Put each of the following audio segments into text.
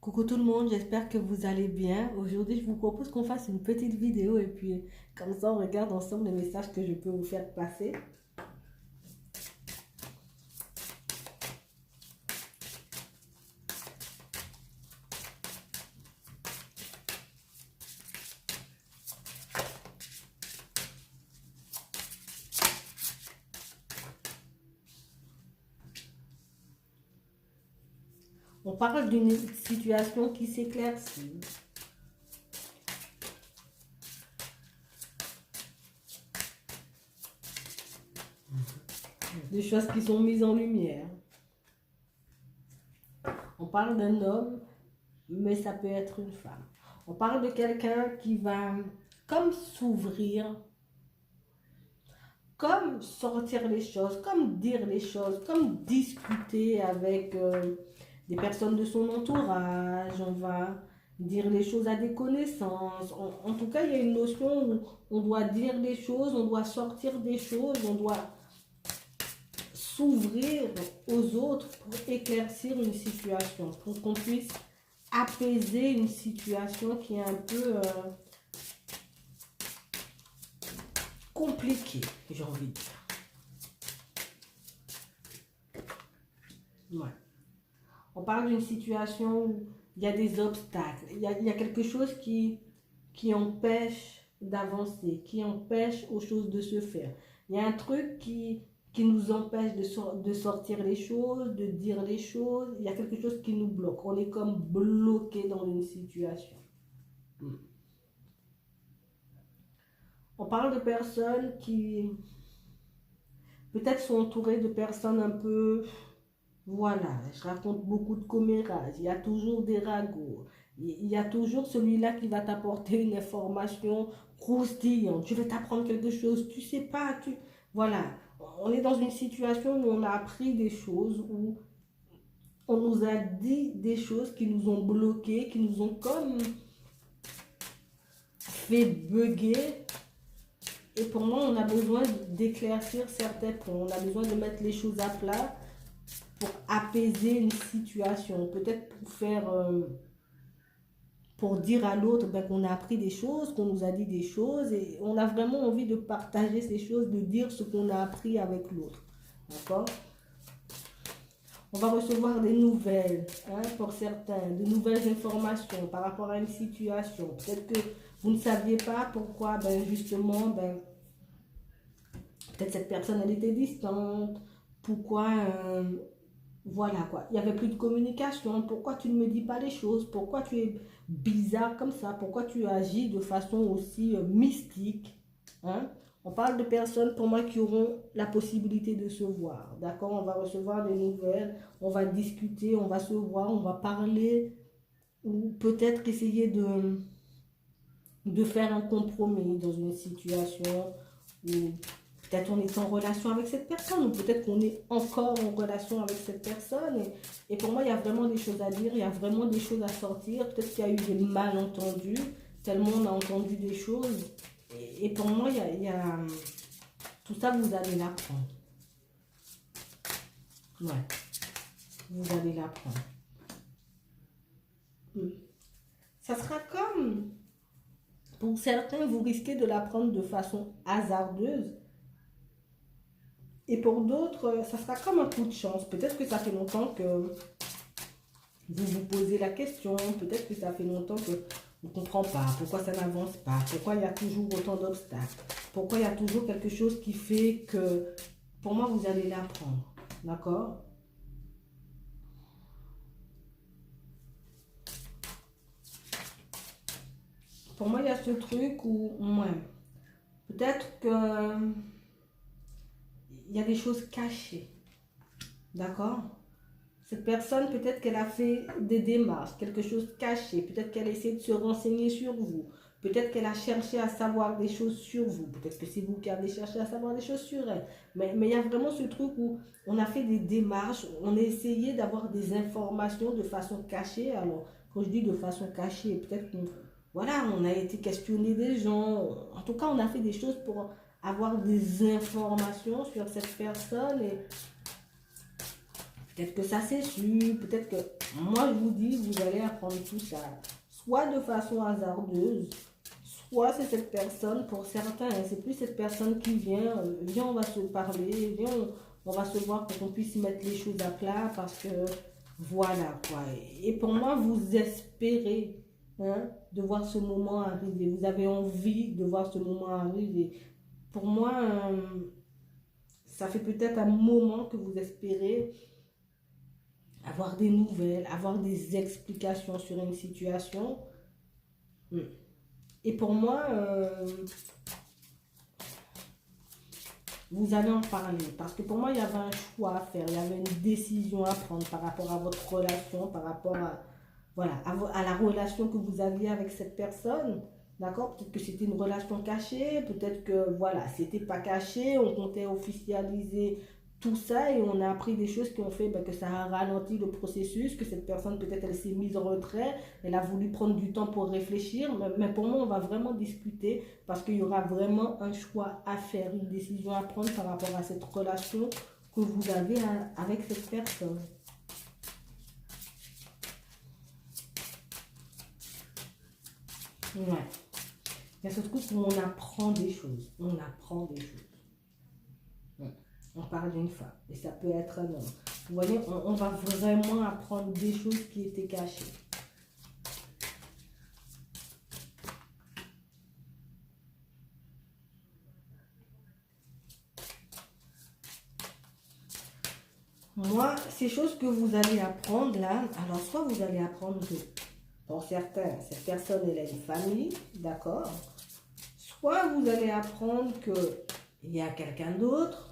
Coucou tout le monde, j'espère que vous allez bien. Aujourd'hui, je vous propose qu'on fasse une petite vidéo et puis comme ça, on regarde ensemble les messages que je peux vous faire passer. On parle d'une situation qui s'éclaircit, des choses qui sont mises en lumière. On parle d'un homme, mais ça peut être une femme. On parle de quelqu'un qui va comme s'ouvrir, comme sortir les choses, comme dire les choses, comme discuter avec des personnes de son entourage. On va dire les choses à des connaissances. En tout cas, il y a une notion où on doit dire des choses, on doit sortir des choses, on doit s'ouvrir aux autres pour éclaircir une situation, pour qu'on puisse apaiser une situation qui est un peu compliquée, j'ai envie de dire. Ouais. On parle d'une situation où il y a des obstacles, il y a quelque chose qui empêche d'avancer, qui empêche aux choses de se faire. Il y a un truc qui nous empêche de sortir les choses, de dire les choses. Il y a quelque chose qui nous bloque. On est comme bloqué dans une situation. On parle de personnes qui peut-être sont entourées de personnes un peu... Voilà, je raconte beaucoup de commérages, il y a toujours des ragots, il y a toujours celui-là qui va t'apporter une information croustillante, tu veux t'apprendre quelque chose, tu sais pas, tu... Voilà, on est dans une situation où on a appris des choses, où on nous a dit des choses qui nous ont bloqués, qui nous ont comme fait bugger. Et pour moi, on a besoin d'éclaircir certains points, on a besoin de mettre les choses à plat, pour apaiser une situation, peut-être pour faire, pour dire à l'autre ben, qu'on a appris des choses, qu'on nous a dit des choses et on a vraiment envie de partager ces choses, de dire ce qu'on a appris avec l'autre. D'accord? On va recevoir des nouvelles, hein, pour certains, de nouvelles informations par rapport à une situation. Peut-être que vous ne saviez pas pourquoi, ben, justement, ben, peut-être cette personne, elle était distante, pourquoi... voilà quoi, il n'y avait plus de communication. Pourquoi tu ne me dis pas les choses? Pourquoi tu es bizarre comme ça? Pourquoi tu agis de façon aussi mystique? Hein? On parle de personnes pour moi qui auront la possibilité de se voir. D'accord? On va recevoir des nouvelles, on va discuter, on va se voir, on va parler ou peut-être essayer de faire un compromis dans une situation où peut-être on est en relation avec cette personne ou peut-être qu'on est encore en relation avec cette personne. Et pour moi, il y a vraiment des choses à dire, il y a vraiment des choses à sortir. Peut-être qu'il y a eu des malentendus, tellement on a entendu des choses. Et pour moi, il y a tout ça, vous allez l'apprendre. Ouais, vous allez l'apprendre. Ça sera comme, pour certains, vous risquez de l'apprendre de façon hasardeuse. Et pour d'autres, ça sera comme un coup de chance. Peut-être que ça fait longtemps que vous vous posez la question. Peut-être que ça fait longtemps que vous ne comprenez pas. Pourquoi ça n'avance pas? Pourquoi il y a toujours autant d'obstacles? Pourquoi il y a toujours quelque chose qui fait que... Pour moi, vous allez l'apprendre. D'accord? Pour moi, il y a ce truc où... Ouais, peut-être que... Il y a des choses cachées. D'accord? Cette personne, peut-être qu'elle a fait des démarches, quelque chose de caché. Peut-être qu'elle a essayé de se renseigner sur vous. Peut-être qu'elle a cherché à savoir des choses sur vous. Peut-être que c'est vous qui avez cherché à savoir des choses sur elle. Mais il y a vraiment ce truc où on a fait des démarches, on a essayé d'avoir des informations de façon cachée. Alors, quand je dis de façon cachée, peut-être qu'on voilà, on a été questionner des gens. En tout cas, on a fait des choses pour avoir des informations sur cette personne. Peut-être que ça c'est sûr, peut-être que... Moi, je vous dis, vous allez apprendre tout ça. Soit de façon hasardeuse, soit c'est cette personne, pour certains, hein, c'est plus cette personne qui vient, viens, on va se parler, viens, on va se voir pour qu'on puisse mettre les choses à plat, parce que voilà quoi. Et pour moi, vous espérez hein, de voir ce moment arriver. Vous avez envie de voir ce moment arriver. Pour moi, ça fait peut-être un moment que vous espérez avoir des nouvelles, avoir des explications sur une situation. Et pour moi, vous allez en parler. Parce que pour moi, il y avait un choix à faire. Il y avait une décision à prendre par rapport à votre relation, par rapport à, voilà, à la relation que vous aviez avec cette personne. D'accord? Peut-être que c'était une relation cachée. Peut-être que, voilà, c'était pas caché. On comptait officialiser tout ça et on a appris des choses qui ont fait que ça a ralenti le processus, que cette personne peut-être elle s'est mise en retrait, elle a voulu prendre du temps pour réfléchir, mais pour moi on va vraiment discuter parce qu'il y aura vraiment un choix à faire, une décision à prendre par rapport à cette relation que vous avez avec cette personne. Ouais. Il y a ce truc où on apprend des choses, on apprend des choses. On parle d'une femme et ça peut être un homme. Vous voyez, on va vraiment apprendre des choses qui étaient cachées. Moi, ces choses que vous allez apprendre là, alors soit vous allez apprendre que, pour certains, cette personne elle a une famille, d'accord? Soit vous allez apprendre qu'il y a quelqu'un d'autre.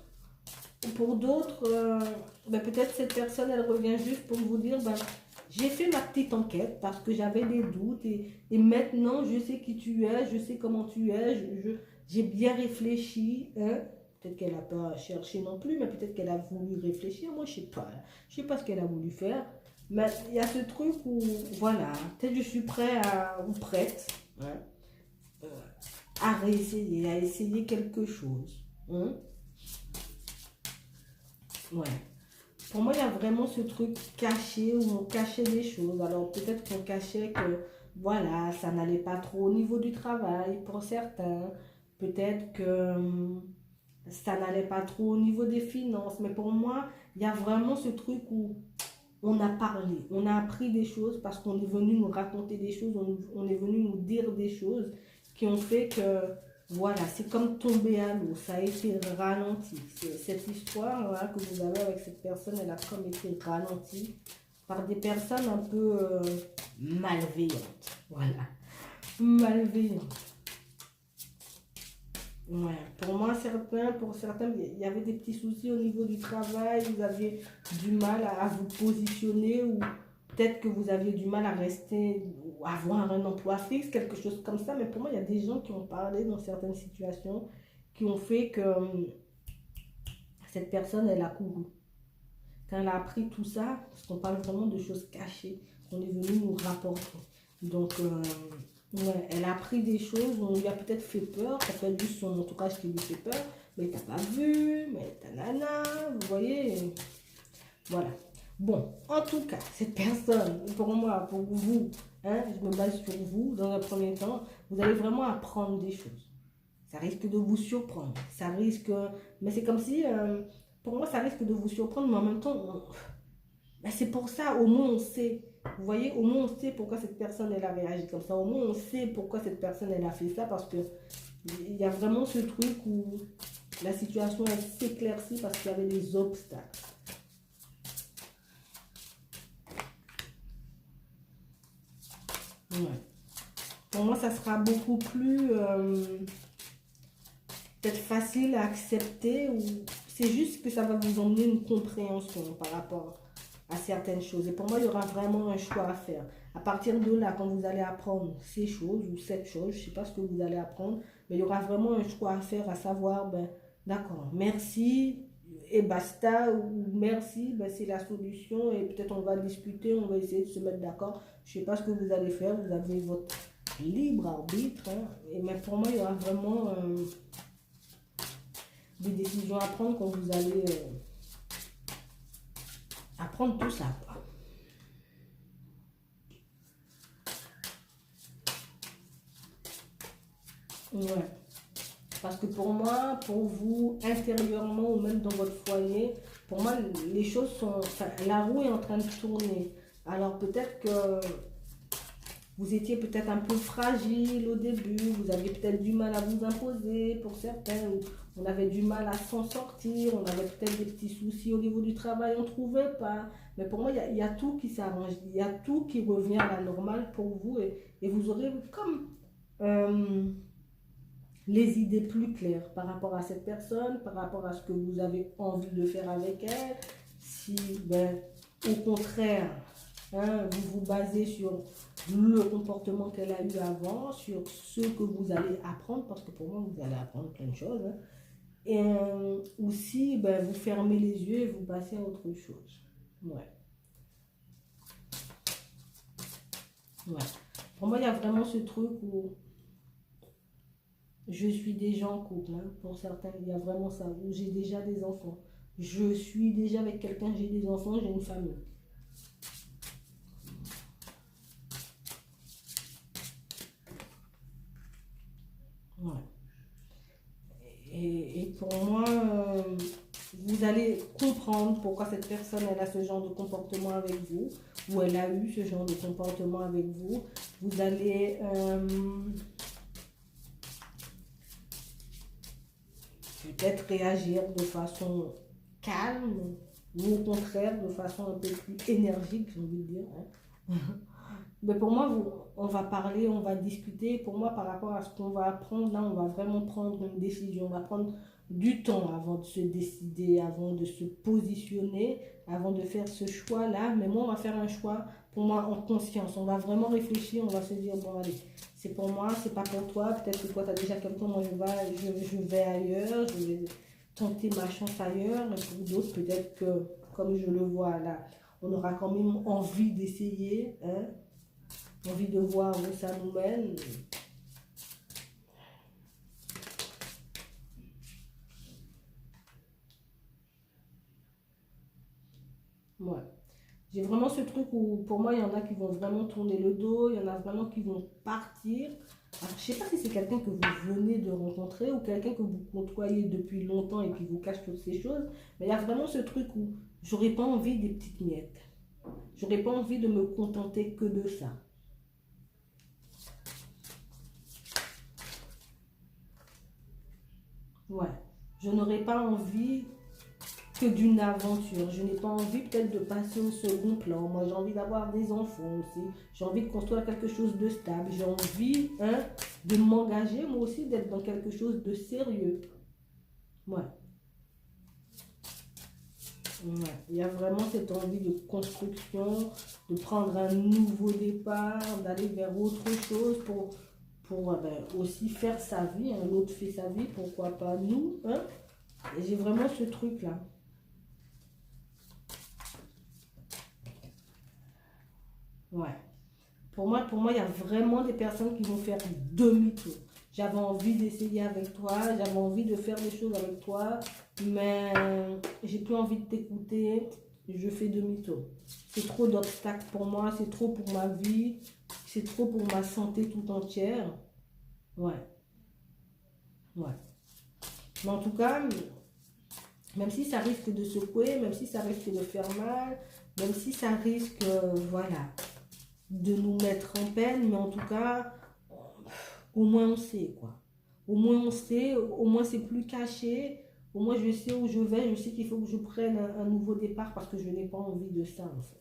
Pour d'autres, peut-être cette personne, elle revient juste pour vous dire, j'ai fait ma petite enquête parce que j'avais des doutes et maintenant je sais qui tu es, je sais comment tu es, j'ai bien réfléchi. Hein? Peut-être qu'elle n'a pas cherché non plus, mais peut-être qu'elle a voulu réfléchir. Moi, je ne sais pas. Je ne sais pas ce qu'elle a voulu faire. Mais il y a ce truc où, voilà, peut-être je suis prêt ou prête hein, à réessayer, à essayer quelque chose. Hein? Ouais. Pour moi, il y a vraiment ce truc caché où on cachait des choses. Alors, peut-être qu'on cachait que, voilà, ça n'allait pas trop au niveau du travail pour certains. Peut-être que ça n'allait pas trop au niveau des finances. Mais pour moi, il y a vraiment ce truc où on a parlé, on a appris des choses parce qu'on est venu nous raconter des choses, on est venu nous dire des choses qui ont fait que... Voilà, c'est comme tomber à l'eau, ça a été ralenti. Cette histoire voilà, que vous avez avec cette personne, elle a comme été ralentie par des personnes un peu malveillantes. Voilà, malveillantes. Ouais. Pour certains, il y avait des petits soucis au niveau du travail, vous aviez du mal à vous positionner ou peut-être que vous aviez du mal à rester ou avoir un emploi fixe, quelque chose comme ça. Mais pour moi, il y a des gens qui ont parlé dans certaines situations qui ont fait que cette personne, elle a couru. Quand elle a appris tout ça, parce qu'on parle vraiment de choses cachées, qu'on est venu nous rapporter. Donc, ouais, elle a appris des choses, on lui a peut-être fait peur, ça peut être juste son entourage qui lui fait peur, mais t'as pas vu, mais t'as nana, vous voyez. Voilà. Bon, en tout cas, cette personne, pour moi, pour vous, hein, je me base sur vous, dans un premier temps, vous allez vraiment apprendre des choses. Ça risque de vous surprendre. Ça risque... Mais c'est comme si, pour moi, ça risque de vous surprendre, mais en même temps, c'est pour ça, au moins on sait. Vous voyez, au moins on sait pourquoi cette personne, elle a réagi comme ça. Au moins on sait pourquoi cette personne, elle a fait ça, parce que il y a vraiment ce truc où la situation, elle s'éclaircit parce qu'il y avait des obstacles. Ouais. Pour moi, ça sera beaucoup plus peut-être facile à accepter ou c'est juste que ça va vous emmener une compréhension par rapport à certaines choses. Et pour moi, il y aura vraiment un choix à faire. À partir de là, quand vous allez apprendre ces choses ou cette chose, je ne sais pas ce que vous allez apprendre, mais il y aura vraiment un choix à faire, à savoir, d'accord, merci et basta, ou merci, c'est la solution et peut-être on va discuter, on va essayer de se mettre d'accord. Je ne sais pas ce que vous allez faire, vous avez votre libre arbitre, hein, mais pour moi, il y aura vraiment des décisions à prendre quand vous allez apprendre tout ça, quoi. Ouais. Parce que pour moi, pour vous, intérieurement ou même dans votre foyer, pour moi, les choses sont... Enfin, la roue est en train de tourner. Alors peut-être que vous étiez peut-être un peu fragile au début, vous aviez peut-être du mal à vous imposer pour certains, ou on avait du mal à s'en sortir, on avait peut-être des petits soucis au niveau du travail, on ne trouvait pas. Mais pour moi, il y a tout qui s'arrange, il y a tout qui revient à la normale pour vous et vous aurez comme... les idées plus claires par rapport à cette personne, par rapport à ce que vous avez envie de faire avec elle. Si, ben, au contraire, hein, vous vous basez sur le comportement qu'elle a eu avant, sur ce que vous allez apprendre, parce que pour moi, vous allez apprendre plein de choses. Hein. Et aussi, ben, vous fermez les yeux et vous passez à autre chose. Ouais. Ouais. Pour moi, il y a vraiment ce truc où je suis déjà en couple, hein. Pour certains, il y a vraiment ça, où j'ai déjà des enfants. Je suis déjà avec quelqu'un, j'ai des enfants, j'ai une famille. Ouais. Et pour moi, vous allez comprendre pourquoi cette personne elle a ce genre de comportement avec vous, ou elle a eu ce genre de comportement avec vous. Vous allez peut-être réagir de façon calme, ou au contraire de façon un peu plus énergique, j'ai envie de dire. Hein. Mais pour moi, on va parler, on va discuter. Pour moi, par rapport à ce qu'on va apprendre, là, on va vraiment prendre une décision. On va prendre du temps avant de se décider, avant de se positionner, avant de faire ce choix-là. Mais moi, on va faire un choix, pour moi, en conscience. On va vraiment réfléchir, on va se dire, bon, allez, c'est pour moi, c'est pas pour toi. Peut-être que toi, tu as déjà quelqu'un, moi, je vais ailleurs, je vais tenter ma chance ailleurs. Et pour d'autres, peut-être que, comme je le vois là, on aura quand même envie d'essayer, hein, envie de voir où ça nous mène. Ouais. J'ai vraiment ce truc où, pour moi, il y en a qui vont vraiment tourner le dos, il y en a vraiment qui vont partir. Alors, je ne sais pas si c'est quelqu'un que vous venez de rencontrer ou quelqu'un que vous côtoyez depuis longtemps et qui vous cache toutes ces choses, mais il y a vraiment ce truc où j'aurais pas envie des petites miettes. J'aurais pas envie de me contenter que de ça. Ouais. Je n'aurais pas envie que d'une aventure. Je n'ai pas envie peut-être de passer au second plan. Moi, j'ai envie d'avoir des enfants aussi. J'ai envie de construire quelque chose de stable. J'ai envie, hein, de m'engager, moi aussi, d'être dans quelque chose de sérieux. Ouais. Ouais. Il y a vraiment cette envie de construction, de prendre un nouveau départ, d'aller vers autre chose pour ben, aussi faire sa vie. Un autre fait sa vie, pourquoi pas nous, hein? Et j'ai vraiment ce truc-là. Ouais. Pour moi, il y a vraiment des personnes qui vont faire demi-tour. J'avais envie d'essayer avec toi, j'avais envie de faire des choses avec toi, mais j'ai plus envie de t'écouter, je fais demi-tour. C'est trop d'obstacles pour moi, c'est trop pour ma vie, c'est trop pour ma santé tout entière. Ouais, ouais. Mais en tout cas, même si ça risque de secouer, même si ça risque de faire mal, même si ça risque, voilà, de nous mettre en peine, mais en tout cas, au moins on sait quoi. Au moins on sait, au moins c'est plus caché, au moins je sais où je vais, je sais qu'il faut que je prenne un nouveau départ parce que je n'ai pas envie de ça en fait.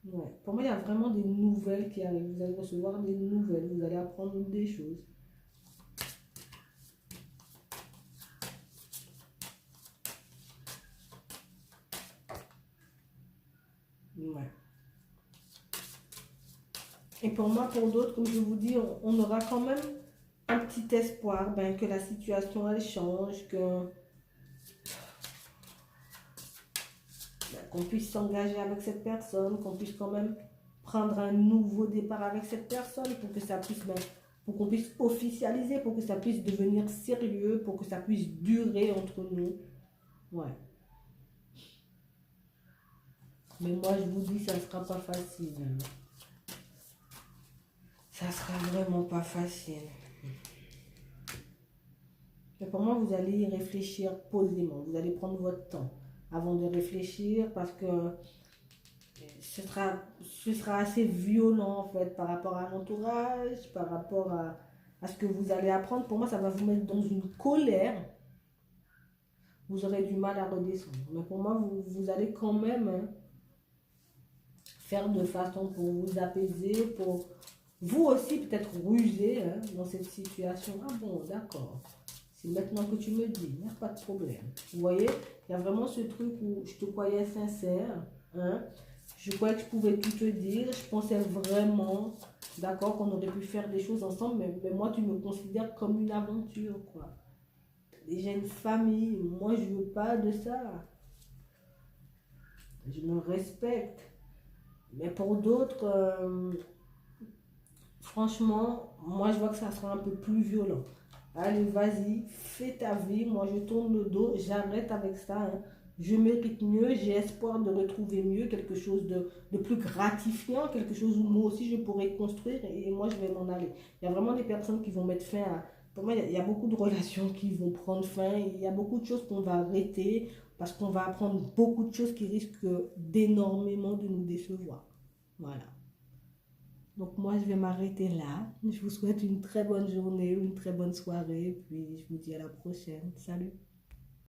Ouais. Pour moi, il y a vraiment des nouvelles qui arrivent. Vous allez recevoir des nouvelles, vous allez apprendre des choses. Ouais. Et pour moi, pour d'autres, comme je vous dis, on aura quand même un petit espoir ben, que la situation elle change, que qu'on puisse s'engager avec cette personne, qu'on puisse quand même prendre un nouveau départ avec cette personne pour que ça puisse, ben, pour qu'on puisse officialiser, pour que ça puisse devenir sérieux, pour que ça puisse durer entre nous. Ouais. Mais moi, je vous dis, ça ne sera pas facile. Ça sera vraiment pas facile. Mais pour moi, vous allez y réfléchir posément. Vous allez prendre votre temps avant de réfléchir parce que ce sera assez violent en fait par rapport à l'entourage, par rapport à ce que vous allez apprendre. Pour moi, ça va vous mettre dans une colère. Vous aurez du mal à redescendre. Mais pour moi, vous allez quand même faire de façon pour vous apaiser, pour vous aussi peut-être ruser dans cette situation. Ah bon, d'accord. C'est maintenant que tu me dis, il n'y a pas de problème. Vous voyez, il y a vraiment ce truc où je te croyais sincère. Je croyais que je pouvais tout te dire. Je pensais vraiment, d'accord, qu'on aurait pu faire des choses ensemble. Mais moi, tu me considères comme une aventure, quoi. J'ai une famille. Moi, je ne veux pas de ça. Je me respecte. Mais pour d'autres, franchement, moi, je vois que ça sera un peu plus violent. Allez, vas-y, fais ta vie. Moi, je tourne le dos. J'arrête avec ça. Je mérite mieux. J'ai espoir de retrouver mieux. Quelque chose de plus gratifiant. Quelque chose où moi aussi, je pourrais construire. Et moi, je vais m'en aller. Il y a vraiment des personnes qui vont mettre fin à... Pour moi, il y a beaucoup de relations qui vont prendre fin. Il y a beaucoup de choses qu'on va arrêter. Parce qu'on va apprendre beaucoup de choses qui risquent d'énormément de nous décevoir. Voilà. Donc moi, je vais m'arrêter là. Je vous souhaite une très bonne journée, une très bonne soirée. Puis je vous dis à la prochaine. Salut!